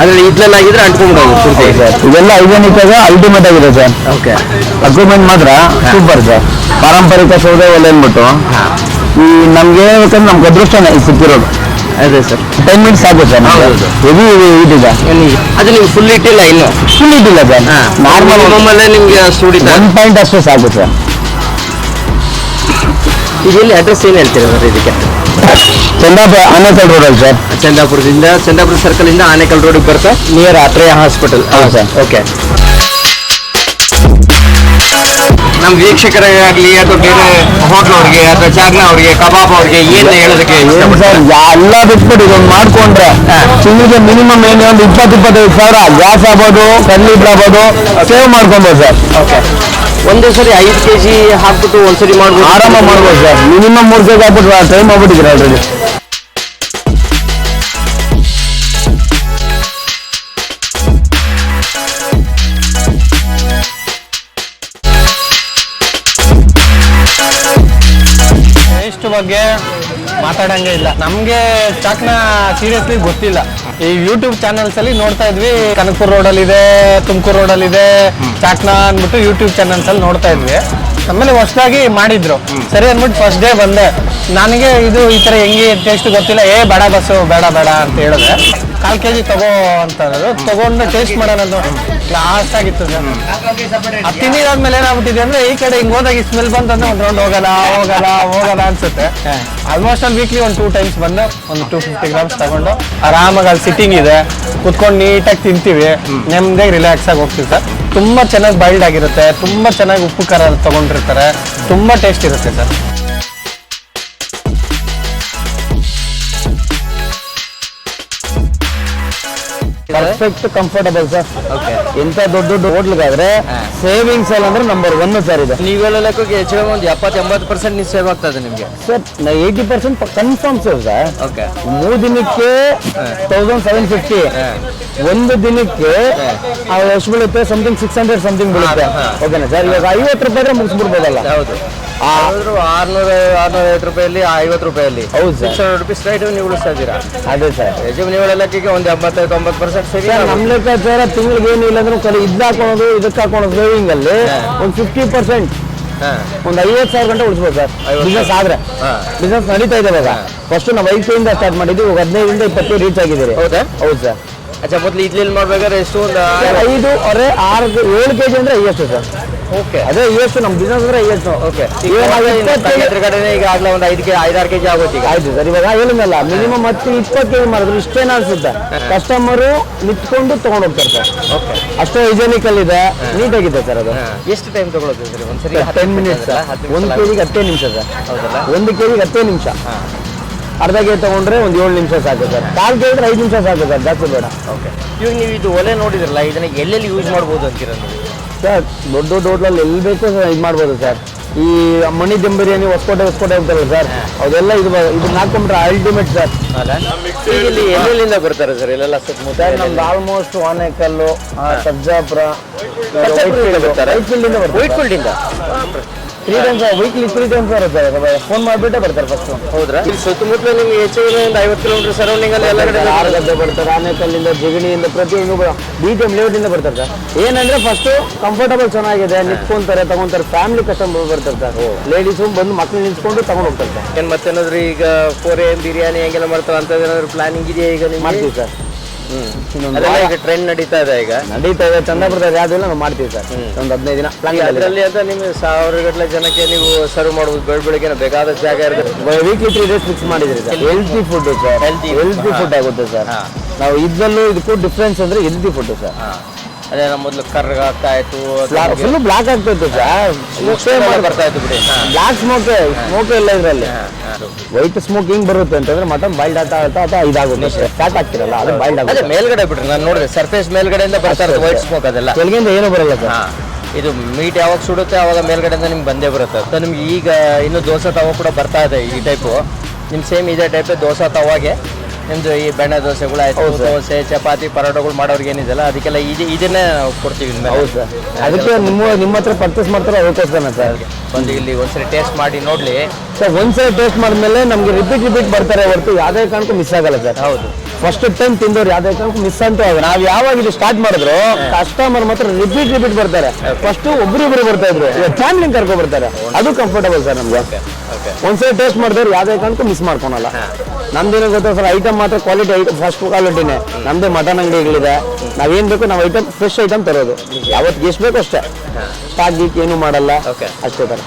ಅಂದ್ರೆ ಇದ್ರಲ್ಲಾಗಿದ್ರೆ ಅಂಟ್ಕೊಂಡ್ಬಿಡೋದು ಪೂರ್ತಿ. ಇದೆಲ್ಲ ಹೈಜೆನಿಕ್ ಆಗಿ ಅಲ್ಟಿಮೇಟ್ ಆಗಿದೆ ಸರ್. ಓಕೆ, ಅಕ್ವಿಪ್ಮೆಂಟ್ ಮಾತ್ರ ಸೂಪರ್ ಸರ್. ಪಾರಂಪರಿಕ ಸೌದೆ ಒಲೆ ಅಂದ್ಬಿಟ್ಟು ಈ ನಮ್ಗೆ ಹೇಳ್ಬೇಕಂದ್ರೆ ನಮ್ಗೆ ಅದೃಷ್ಟನೇ ಸಿಕ್ಕಿರೋದು. ಅದೇ ಸರ್, 10 ಮಿನಿಟ್ಸ್ ಸಾಕು ಸರ್. ಹೆವಿ ಹೀಟ್ ಇದೆ. ಅದು ನೀವು ಫುಲ್ ಇಟ್ಟಿಲ್ಲ ಇನ್ನು? ಫುಲ್ ಇಟ್ಟಿಲ್ಲ ಸರ್, ನಾರ್ಮಲ್ ನಮ್ಮಲ್ಲೇ ನಿಮ್ಗೆ ಸುಡಿತ 1 ಪಾಯಿಂಟ್ ಅಷ್ಟೇ ಸಾಕು ಸರ್. ಇದೆಲ್ಲಿ ಅಡ್ರೆಸ್ ಏನು ಹೇಳ್ತೀರಾ ಸರ್ ಇದಕ್ಕೆ? ಚಂದಾಪುರ ಆನೇಕಲ್ ರೋಡಲ್ಲಿ ಸರ್. ಚಂದಾಪುರ ಸರ್ಕಲ್ ಇಂದ ಆನೇಕಲ್ ರೋಡಿಗೆ ಬರ್ತಾ ನಿಯರ್ ಅತ್ರೇಯ ಹಾಸ್ಪಿಟಲ್. ಹೌದು ಸರ್. ಓಕೆ, ನಮ್ಮ ವೀಕ್ಷಕರಿಗಾಗಲಿ ಅಥವಾ ಬೇರೆ ಹೋಟ್ಲ್ ಅವ್ರಿಗೆ ಅಥವಾ ಚಾಗ್ನ ಅವ್ರಿಗೆ ಕಬಾಬ್ ಅವ್ರಿಗೆ ಏನು ಹೇಳೋದಕ್ಕೆ ಸರ್, ಎಲ್ಲ ಬಿಟ್ಬಿಟ್ಟು ಇದೊಂದು ಮಾಡ್ಕೊಂಡ್ರೆ ತಿಂಗಳಿಗೆ ಮಿನಿಮಮ್ ಏನು ಒಂದು 20-25 ಸಾವಿರ ಗ್ಯಾಸ್ ಆಗ್ಬೋದು, ಕಡ್ಲಿಬ್ರು ಆಗ್ಬೋದು, ಸೇವ್ ಮಾಡ್ಕೊಬೋದು ಸರ್. ಓಕೆ, ಒಂದೇ ಸರಿ 5 kg ಹಾಕ್ಬಿಟ್ಟು ಒಂದ್ಸರಿ ಮಾಡ್ಬೋದು, ಆರಾಮ ಮಾಡ್ಬೋದು ಸರ್. ಮಿನಿಮಮ್ 3 kg ಹಾಕ್ಬಿಟ್ಟು ಟ್ರೈ ಮಾಡ್ಬಿಟ್ಟಿದ್ದೀರ ಆಲ್ರೆಡಿ. ಟೇಸ್ಟ್ ಬಗ್ಗೆ ಮಾತಾಡಂಗೆ ಇಲ್ಲ. ನಮಗೆ ಚಾಕ್ನ ಸೀರಿಯಸ್ಲಿ ಗೊತ್ತಿಲ್ಲ. ಈ ಯೂಟ್ಯೂಬ್ ಚಾನಲ್ಸ್ ಅಲ್ಲಿ ನೋಡ್ತಾ ಇದ್ವಿ, ಕನಕಪುರ ರೋಡಲ್ಲಿ ಇದೆ, ತುಮಕೂರು ರೋಡಲ್ಲಿ ಇದೆ ಚಾಕ್ನ ಅಂದ್ಬಿಟ್ಟು ಯೂಟ್ಯೂಬ್ ಚಾನಲ್ಸ್ ಅಲ್ಲಿ ನೋಡ್ತಾ ಇದ್ವಿ. ಆಮೇಲೆ ಹೊಸದಾಗಿ ಮಾಡಿದ್ರು, ಸರಿ ಅಂದ್ಬಿಟ್ಟು ಫಸ್ಟ್ ಡೇ ಬಂದೆ. ನನಗೆ ಇದು ಈ ಥರ ಹೆಂಗೆ ಟೇಸ್ಟ್ ಗೊತ್ತಿಲ್ಲ. ಬೇಡ ಬಸ್ಸು ಬೇಡ ಅಂತ ಹೇಳಿದ್ರೆ 1/4 kg ತಗೋ ಅಂತ ತಗೊಂಡು ಟೇಸ್ಟ್ ಮಾಡೋಣ. ಕ್ಲಾಸ್ ಆಗಿತ್ತು ಸರ್. ಅದು ತಿಂದಿದಾದ್ಮೇಲೆ ಏನಾಗ್ಬಿಟ್ಟಿದೆ ಅಂದ್ರೆ ಈ ಕಡೆ ಹಿಂಗೆ ಹೋದಾಗ ಸ್ಮೆಲ್ ಬಂತಂದ್ರೆ ಒಂದು ರೌಂಡ್ ಹೋಗಲ್ಲ ಅನ್ಸುತ್ತೆ. ಆಲ್ಮೋಸ್ಟ್ ಅಲ್ಲಿ ವೀಕ್ಲಿ ಒಂದು 2 ಟೈಮ್ಸ್ ಬಂದು ಒಂದು 250 ಗ್ರಾಮ್ಸ್ ತಗೊಂಡು ಆರಾಮಾಗಿ ಅಲ್ಲಿ ಸಿಟ್ಟಿಂಗ್ ಇದೆ, ಕುತ್ಕೊಂಡು ನೀಟಾಗಿ ತಿಂತೀವಿ, ನೆಮ್ಮದಿಯಾಗಿ ರಿಲ್ಯಾಕ್ಸ್ ಆಗಿ ಹೋಗ್ತೀವಿ ಸರ್. ತುಂಬ ಚೆನ್ನಾಗಿ ಬಾಯ್ಲ್ಡ್ ಆಗಿರುತ್ತೆ, ತುಂಬ ಚೆನ್ನಾಗಿ ಉಪ್ಪು ಖಾರ ತಗೊಂಡಿರ್ತಾರೆ, ತುಂಬ ಟೇಸ್ಟ್ ಇರುತ್ತೆ ಸರ್. Perfect comfortable sir. ಎಂತ ದೊಡ್ಡ ಹೋಟ್ಲ್ಗಾದ್ರೆ ಸೇವಿಂಗ್ಸ್ ಎಲ್ಲ ಅಂದ್ರೆ ನಂಬರ್ 1 ಸರ್ ಇದೆ. ನೀವೆಲ್ಲ ಲೆಕ್ಕಕ್ಕೆ ಹೆಚ್ಚು ಒಂದು 70-80% ನೀವು ಸೇವ್ ಆಗ್ತದೆ ನಿಮಗೆ sir. 80% confirm save sir. Okay, 3 ದಿನಕ್ಕೆ 1750, ಒಂದು ದಿನಕ್ಕೆ ಎಷ್ಟು ಬೀಳುತ್ತೆ? ಸಮಥಿಂಗ್ 600 ಸಮಥಿಂಗ್ ಬೀಳುತ್ತೆ. ಓಕೆನಾ ಸರ್? ಇವಾಗ 50 ರೂಪಾಯಿ ಇದ್ರೆ ಮುಗಿಸ್ಬಿಡ್ಬೋದಲ್ಲ? ಹೌದು, 650 ರೂಪಾಯಲ್ಲಿ 50 ರೂಪಾಯಲ್ಲಿ ಹೌದು ಸರ್. 600 ರೂಪಾಯಿ ಸ್ಟ್ರೈಟ್ ನೀವು ಉಳಿಸ್ತಾ ಇದ್ದೀರಾ. ಅದೇ ಸರ್. ಯಜಮಾನಿಗಳ ಲೆಕ್ಕಕ್ಕೆ ಒಂದು 80-90% ಸರಿ. ನಮ್ಮ ಲೆಕ್ಕಾಚಾರ ತಿಂಗಳಿಗೆ ಏನಿಲ್ಲ ಅಂದ್ರೆ ಇದು ಹಾಕೋದು ಇದಕ್ಕೆ ಹಾಕೋದು ಸೇವಿಂಗ್ ಅಲ್ಲಿ ಒಂದು 50%, ಒಂದು 50,000 ಗಂಟೆ ಉಳಿಸ್ಬೋದು ಸರ್. ಬಿಸ್ನೆಸ್ ಆದ್ರೆ ಬಿಸ್ನೆಸ್ ನಡೀತಾ ಇದೆ ಇವಾಗ. ಫಸ್ಟ್ ನಾವು 5 kg ಸ್ಟಾರ್ಟ್ ಮಾಡಿದ್ವಿ, 15 20 ರೀಚ್ ಆಗಿದ್ದೀರಿ. ಹೌದಾ? ಹೌದು ಸರ್. ಅಚ್ಚಾ, ಮೊದಲು ಇಡ್ಲಿ ಮಾಡ್ಬೇಕಾದ್ರೆ ಎಷ್ಟು? ಒಂದು 5, 6, 7 kg ಅಂದ್ರೆ ಹೈಯೆಸ್ಟ್ ಸರ್. ಓಕೆ, ಅದೇ ಹೈಯೆಸ್ಟ್ ನಮ್ಮ ಬಿಸ್ನೆಸ್ ಅಂದ್ರೆ ಹೈಯೆಸ್ಟ್. ಓಕೆ, ಕಡೆನೇ ಈಗ ಆಗ್ಲೇ ಒಂದು 5-6 kg ಆಗುತ್ತೆ ಈಗ. ಆಯ್ತು ಸರ್. ಇವಾಗ ಹೇಳಿದ್ನಲ್ಲ, ಮಿನಿಮಮ್ 10-20 kg ಮಾಡಿದ್ರು ಇಷ್ಟೇನ ಅನ್ಸುತ್ತೆ. ಕಸ್ಟಮರು ನಿಂತ್ಕೊಂಡು ತಗೊಂಡು ಹೋಗ್ತಾರೆ ಸರ್. ಓಕೆ, ಅಷ್ಟು ಹೈಜೆನಿಕ್ ಅಲ್ಲಿ ಇದೆ, ನೀಟಾಗಿದೆ ಸರ್. ಅದು ಎಷ್ಟು ಟೈಮ್ ತಗೊಳುತ್ತೆ ಸರ್? ಒಂದ್ಸರಿ 10 ಮಿನಿಟ್ಸ್. 1 kg 10 ನಿಮಿಷ ಸರ್. ಹೌದಲ್ಲ? 1 kg 10 ನಿಮಿಷ. ಅರ್ಧ ಕೆ ತಗೊಂಡ್ರೆ ಒಂದು 7 ನಿಮಿಷ ಸಾಕು ಸರ್. 1/4 kg 5 ನಿಮಿಷ ಸಾಕು ಸರ್, ಜಾಸ್ತಿ ಬೇಡ. ಓಕೆ, ಇವಾಗ ನೀವು ಇದು ಒಲೆ ನೋಡಿದ್ರಲ್ಲ, ಇದನ್ನ ಎಲ್ಲೆಲ್ಲಿ ಯೂಸ್ ಮಾಡ್ಬೋದು ಅಂತೀರ ನೀವು? ಸರ್, ದೊಡ್ಡ ಹೋಟ್ಲಲ್ಲಿ ಎಲ್ಲಿ ಬೇಕೋ ಇದು ಮಾಡ್ಬೋದು ಸರ್. ಈ ಮಣಿ ದಮ್ ಬಿರಿಯಾನಿ ಹೊಸಕೋಟೆ ಅಂತಾರಲ್ಲ ಸರ್, ಅದೆಲ್ಲ ಇದನ್ನ ಹಾಕೊಂಡ್ರೆ ಅಲ್ಟಿಮೇಟ್ ಸರ್. ಇಲ್ಲಿ ಎಲ್ಲೆಲ್ಲಿಂದ ಬರ್ತಾರೆ ಸರ್ ಇಲ್ಲೆಲ್ಲ ಸುತ್ತಮುತ್ತ? ಸರ್, ನಮ್ದು ಆಲ್ಮೋಸ್ಟ್ ಆನೇಕಲ್ಲು, ಸರ್ಜಾಪುರ, ವೈಟ್ಫೀಲ್ಡ್ ಇಂದ ಬರ್ತಾರೆ. ವೈಟ್ಫೀಲ್ಡ್ ಇಂದ 3 ಟೈಮ್ಸ್ ವೀಕ್ಲಿ 3 ಟೈಮ್ಸ್ ಬರುತ್ತೆ. ಫೋನ್ ಮಾಡಿಬಿಟ್ಟೆ ಬರ್ತಾರೆ ಫಸ್ಟ್. ಹೌದ್ರಾ? ಇಲ್ಲಿ ಸುತ್ತಮುತ್ತಲು ನಿಮ್ಗೆ ಹೆಚ್ಚು ಒಂದು 50 ಕಿಲೋಮೀಟರ್ ಸರೌಂಡಿಂಗ್ ಅಲ್ಲಿ ಎಲ್ಲ ಕಡೆ ಗದ್ದೆ ಬರ್ತಾರೆ, ಆನೇಕಲ್ಲಿಂದ, ಜಿಗಣಿಯಿಂದ, ಪ್ರತಿಯೊಂದು BTM ಲೇಔಟ್ ಇಂದ ಬರ್ತಾರೆ ಸರ್. ಏನಂದ್ರೆ ಫಸ್ಟ್ ಕಂಫರ್ಟಬಲ್ ಚೆನ್ನಾಗಿದೆ, ನಿಂತ್ಕೊಂತಾರೆ, ತಗೊಂತಾರೆ. ಫ್ಯಾಮಿಲಿ ಕಸ್ಟಮರ್ ಬರ್ತಾರೆ ಸರ್. ಲೇಡೀಸು ಬಂದು ಮಕ್ಳು ನಿಂತ್ಕೊಂಡು ತಗೊಂಡು ಹೋಗ್ತಾರೆ ಸರ್. ಏನ್ ಮತ್ತೇನಾದ್ರು ಈಗ 4AM ಬಿರಿಯಾನಿ ಹೆಂಗೆಲ್ಲ ಮಾಡ್ತಾರೆ ಅಂತ ಏನಾದ್ರು ಪ್ಲಾನಿಂಗ್ ಇದೆಯಾ ಈಗ ನೀವು? ಮಾಡ್ತೀವಿ ಸರ್. ಅದೆಲ್ಲ ಈಗ ಟ್ರೆಂಡ್ ನಡೀತಾ ಇದೆ. ಈಗ ನಡೀತಾ ಇದೆ. ಚಂದಾಪುರದಲ್ಲಿ ಯಾವ್ದಿಲ್ಲ ನಾವು ಮಾಡ್ತೀವಿ ಸರ್. ಒಂದು 15 ದಿನ ಪ್ಲಾನ್. ಅದರಲ್ಲಿ ಅಂತ ನಿಮ್ಗೆ 1000 ಗಟ್ಟಲೆ ಜನಕ್ಕೆ ನೀವು ಸರ್ವ್ ಮಾಡ್ಬೋದು. ಬೆಳಿಗ್ಗೆ ಬೇಕಾದ ಜಾಗ ಇರುತ್ತೆ. ವೀಕ್ಲಿ 3 ಡೇಸ್ ಫಿಕ್ಸ್ ಮಾಡಿದ್ರಿ sir. Healthy food sir. Healthy food ಆಗುತ್ತೆ ಸರ್. ನಾವು ಇದರಲ್ಲೂ ಇದಕ್ಕೂ ಡಿಫ್ರೆನ್ಸ್ ಅಂದ್ರೆ ಹೆಲ್ತಿ ಫುಡ್ ಸರ್. ಅದೇ ನಮ್ಮ ಮೊದಲು ಕರ್ಗ ಆಗ್ತಾ ಇತ್ತು, ಫುಲ್ ಬ್ಲಾಕ್ ಆಗ್ತಾ ಇತ್ತು ಸರ್. ಬರ್ತಾ ಇತ್ತು ಬಿಡಿ. ಬ್ಲಾಕ್ ಸ್ಮೋಕ್ ಇಲ್ಲ ಇದರಲ್ಲಿ. ವೈಟ್ ಸ್ಮೋಕ್ ಹಿಂಗ್ ಬರುತ್ತೆ ಅಂತಂದ್ರೆ ಮಟನ್ ಬಾಯ್ಲ್ಡ್ ಆಗ್ತಾ ಇದಾಗುತ್ತೆ. ಸ್ಟಾರ್ಟ್ ಆಗ್ತಿರಲ್ಲ, ಅದು ಬಾಯ್ಲ್ಡ್ ಆಗುತ್ತೆ. ಮೇಲ್ಗಡೆ ಬಿಡ್ರಿ, ನಾನು ನೋಡಿದೆ ಸರ್ಫೇಸ್ ಮೇಲ್ಗಡೆಯಿಂದ ಬರ್ತಾ ಇರುತ್ತೆ ವೈಟ್ ಸ್ಮೋಕ್. ಅದೆಲ್ಲ ಕೆಳಗಿಂದ ಏನು ಬರಲ್ಲ ಸರ್. ಇದು ಮೀಟ್ ಯಾವಾಗ ಸುಡುತ್ತೆ ಅವಾಗ ಮೇಲ್ಗಡೆಯಿಂದ ನಿಮ್ಗೆ ಬಂದೇ ಬರುತ್ತೆ. ಸೊ ನಿಮ್ಗೆ ಈಗ ಇನ್ನು ದೋಸೆ ತವ ಕೂಡ ಬರ್ತಾ ಇದೆ ಈ ಟೈಪು. ನಿಮ್ ಸೇಮ್ ಇದೇ ಟೈಪ್ ದೋಸೆ ತವಾಗೆ ನಿಮ್ದು ಈ ಬೆಣ್ಣೆ ದೋಸೆಗಳಾಯ್ತು, ಹೌದು ಸರ್. ದೋಸೆ ಚಪಾತಿ ಪರೋಟಗಳು ಮಾಡೋರ್ಗೆ ಏನಿದೆಯಲ್ಲ ಅದಕ್ಕೆಲ್ಲ ಇದನ್ನೇ ಕೊಡ್ತೀವಿ ಇನ್ಮೇಲೆ. ಹೌದು ಸರ್, ಅದಕ್ಕೆ ನಿಮ್ಮ ಹತ್ರ ಪರ್ಚೇಸ್ ಮಾಡ್ತಾರೆ ಅದಕ್ಕೋಸ್ಕರ ಸರ್. ಬಂದು ಇಲ್ಲಿ ಒಂದ್ಸರಿ ಟೇಸ್ಟ್ ಮಾಡಿ ನೋಡ್ಲಿ. ಸರ್ ಒಂದ್ಸಲ ಟೇಸ್ಟ್ ಮಾಡಿದ್ಮೇಲೆ ನಮಗೆ ರಿಪೀಟ್ ಬರ್ತಾರೆ ಹೊರತು ಯಾವುದೇ ಕಾರಣಕ್ಕೂ ಮಿಸ್ ಆಗಲ್ಲ ಸರ್. ಹೌದು, ಫಸ್ಟ್ ಟೈಮ್ ತಿಂದವ್ರು ಯಾವುದೇ ಕಾರಣಕ್ಕೂ ಮಿಸ್ ಅಂತೂ ಆಗ ನಾವು ಯಾವಾಗ ಇದು ಸ್ಟಾರ್ಟ್ ಮಾಡಿದ್ರು ಕಸ್ಟಮರ್ ಮಾತ್ರ ರಿಪೀಟ್ ಬರ್ತಾರೆ. ಫಸ್ಟ್ ಒಬ್ರು ಬರ್ತಾ ಇದ್ರು, ಫ್ಯಾಮಿಲಿ ಕರ್ಕೊ ಬರ್ತಾರೆ. ಅದು ಕಂಫರ್ಟಬಲ್ ಸರ್ ನಮ್ಗೆ. ಒಂದ್ಸಲ ಟೇಸ್ಟ್ ಮಾಡಿದವ್ರು ಯಾವುದೇ ಕಾರಣಕ್ಕೂ ಮಿಸ್ ಮಾಡ್ಕೊಳಲ್ಲ. ನಮ್ದೇನೋ ಗೊತ್ತಾ ಸರ್, ಐಟಮ್ ಮಾತ್ರ ಕ್ವಾಲಿಟಿ ಫಸ್ಟ್ ಕ್ವಾಲಿಟಿನೇ. ನಮ್ದೇ ಮಟನ್ ಅಂಗಡಿಗಳಿದೆ, ನಾವೇನ್ ಬೇಕು ನಾವು ಐಟಮ್ ಫ್ರೆಶ್ ಐಟಮ್ ತರೋದು. ಯಾವತ್ತು ಎಷ್ಟು ಬೇಕು ಅಷ್ಟೇ, ಸ್ಟಾಕ್ ಗೀಕ್ ಏನು ಮಾಡಲ್ಲ, ಅಷ್ಟೇ ತರ.